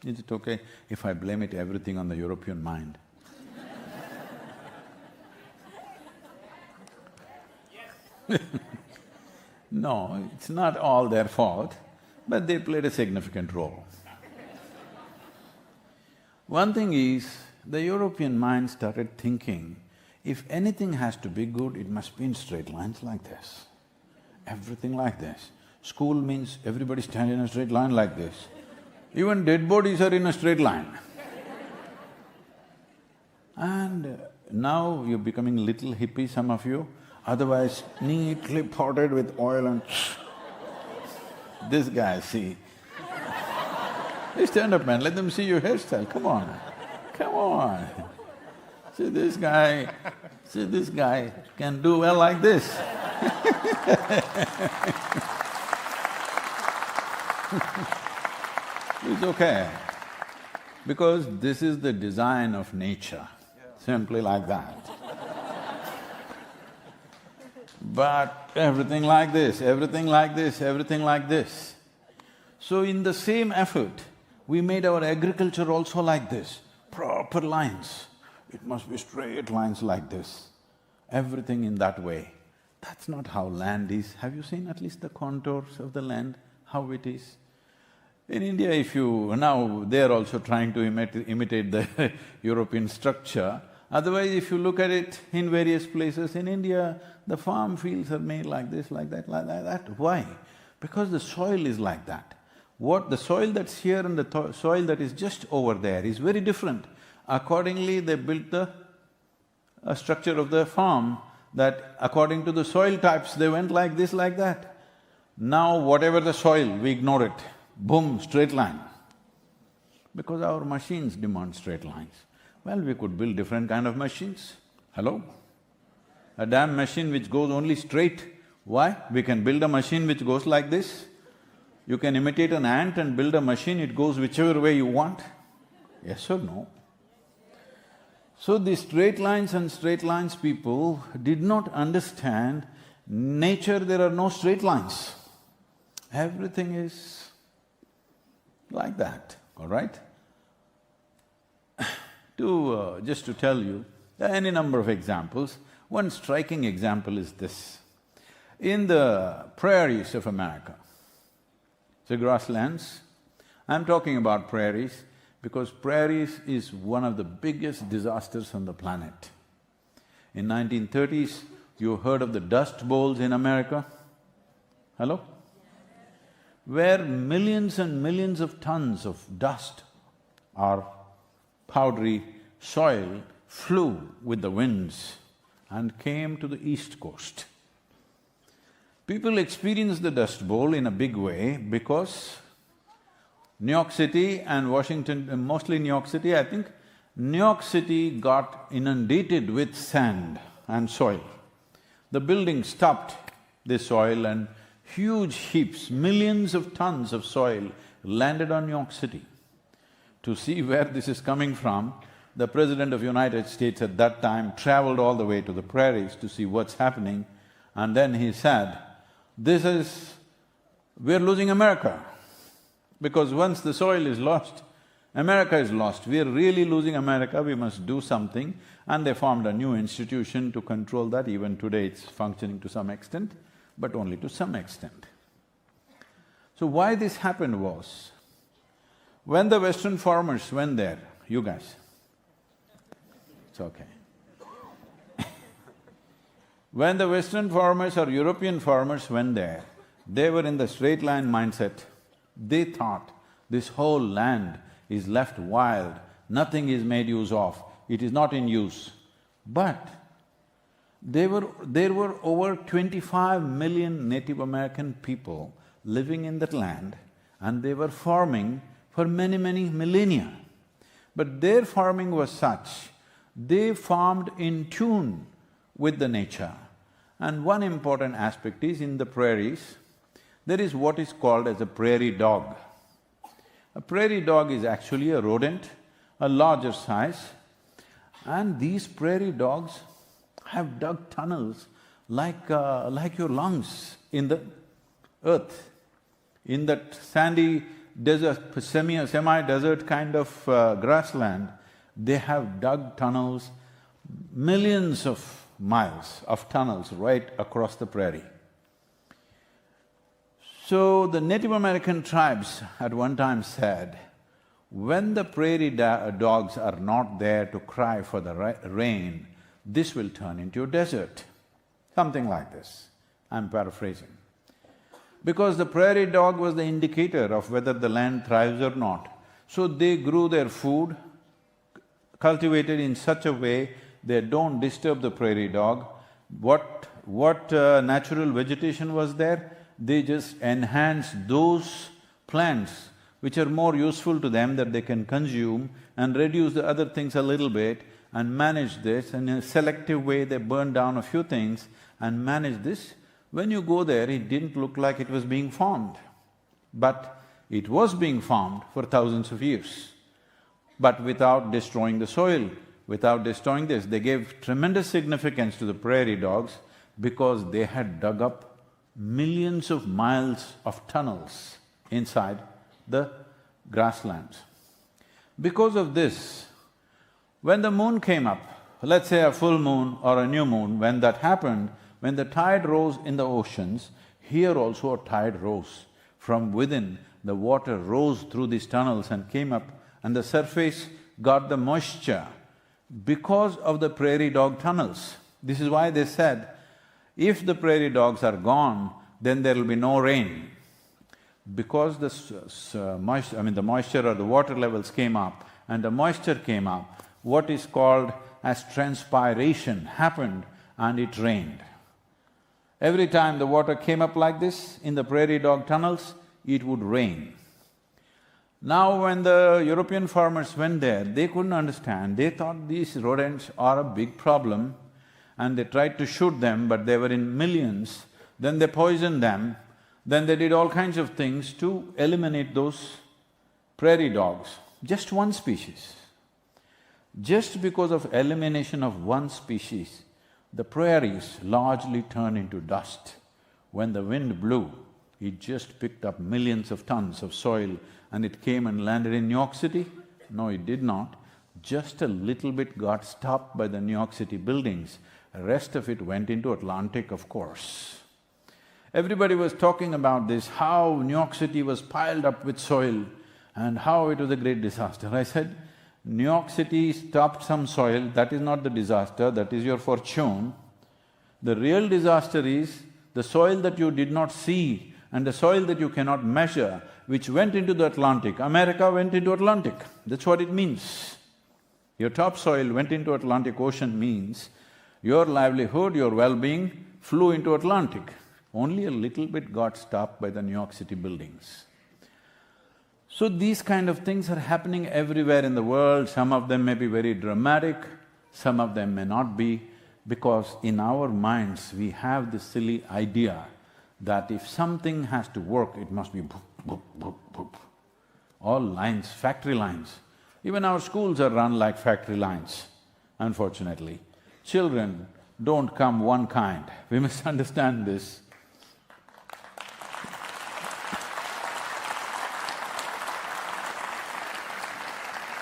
Is it okay if I blame it everything on the European mind? No, it's not all their fault, but they played a significant role. One thing is, the European mind started thinking, if anything has to be good, it must be in straight lines like this. Everything like this. School means everybody stand in a straight line like this. Even dead bodies are in a straight line. And now you're becoming little hippie, some of you, otherwise neatly potted with oil and this guy, see. Hey, stand up, man, let them see your hairstyle, come on, come on. See this guy can do well like this. It's okay, because this is the design of nature, simply like that. But everything like this, everything like this, everything like this. So in the same effort, we made our agriculture also like this, proper lines. It must be straight lines like this, everything in that way. That's not how land is. Have you seen at least the contours of the land, how it is? In India, if you… now they're also trying to imitate the European structure. Otherwise, if you look at it in various places in India, the farm fields are made like this, like that, like that. Why? Because the soil is like that. The soil that's here and the soil that is just over there is very different. Accordingly, they built the structure of the farm that according to the soil types, they went like this, like that. Now whatever the soil, we ignore it. Boom, straight line. Because our machines demand straight lines. Well, we could build different kind of machines. Hello? A damn machine which goes only straight. Why? We can build a machine which goes like this. You can imitate an ant and build a machine, it goes whichever way you want. Yes or no? So these straight lines and straight lines people did not understand, nature there are no straight lines. Everything is like that, all right? Just to tell you, there are any number of examples. One striking example is this. In the prairies of America, the grasslands, I'm talking about prairies because prairies is one of the biggest disasters on the planet. In 1930s, you heard of the Dust Bowls in America? Hello? Where millions and millions of tons of dust or powdery soil flew with the winds and came to the East Coast. People experienced the Dust Bowl in a big way because New York City and Washington, mostly New York City, I think, New York City got inundated with sand and soil. The buildings stopped this soil and huge heaps, millions of tons of soil landed on New York City. To see where this is coming from, the President of United States at that time traveled all the way to the prairies to see what's happening, and then he said, we're losing America. Because once the soil is lost, America is lost. We are really losing America, we must do something. And they formed a new institution to control that. Even today it's functioning to some extent, but only to some extent. So why this happened was, when the Western farmers went there, you guys, it's okay. When the Western farmers or European farmers went there, they were in the straight line mindset. They thought this whole land is left wild, nothing is made use of, it is not in use. But there were over 25 million Native American people living in that land, and they were farming for many, many millennia. But their farming was such, they farmed in tune with the nature. And one important aspect is, in the prairies, there is what is called as a prairie dog. A prairie dog is actually a rodent, a larger size, and these prairie dogs have dug tunnels like your lungs in the earth. In that sandy desert, semi-desert kind of grassland, they have dug tunnels, millions of miles of tunnels right across the prairie. So the Native American tribes at one time said, when the prairie dogs are not there to cry for the rain, this will turn into a desert. Something like this, I'm paraphrasing. Because the prairie dog was the indicator of whether the land thrives or not. So they grew their food, cultivated in such a way they don't disturb the prairie dog. What natural vegetation was there? They just enhanced those plants which are more useful to them that they can consume and reduce the other things a little bit and manage this. In a selective way, they burn down a few things and manage this. When you go there, it didn't look like it was being farmed, but it was being farmed for thousands of years. But without destroying the soil, without destroying this, they gave tremendous significance to the prairie dogs because they had dug up millions of miles of tunnels inside the grasslands. Because of this, when the moon came up, let's say a full moon or a new moon, when that happened, when the tide rose in the oceans, here also a tide rose. From within, the water rose through these tunnels and came up, and the surface got the moisture because of the prairie dog tunnels. This is why they said, if the prairie dogs are gone, then there will be no rain. Because the moisture or the water levels came up and the moisture came up, what is called as transpiration happened and it rained. Every time the water came up like this in the prairie dog tunnels, it would rain. Now when the European farmers went there, they couldn't understand, they thought these rodents are a big problem and they tried to shoot them, but they were in millions. Then they poisoned them, then they did all kinds of things to eliminate those prairie dogs, just one species. Just because of elimination of one species, the prairies largely turned into dust. When the wind blew, it just picked up millions of tons of soil and it came and landed in New York City? No, it did not. Just a little bit got stopped by the New York City buildings, the rest of it went into Atlantic, of course. Everybody was talking about this, how New York City was piled up with soil and how it was a great disaster. I said, New York City stopped some soil, that is not the disaster, that is your fortune. The real disaster is the soil that you did not see and the soil that you cannot measure, which went into the Atlantic. America went into Atlantic, that's what it means. Your topsoil went into Atlantic Ocean means your livelihood, your well-being flew into Atlantic. Only a little bit got stopped by the New York City buildings. So these kind of things are happening everywhere in the world. Some of them may be very dramatic, some of them may not be, because in our minds we have this silly idea that if something has to work, it must be boop, boop, boop, boop. All lines, factory lines. Even our schools are run like factory lines, unfortunately. Children don't come one kind, we must understand this.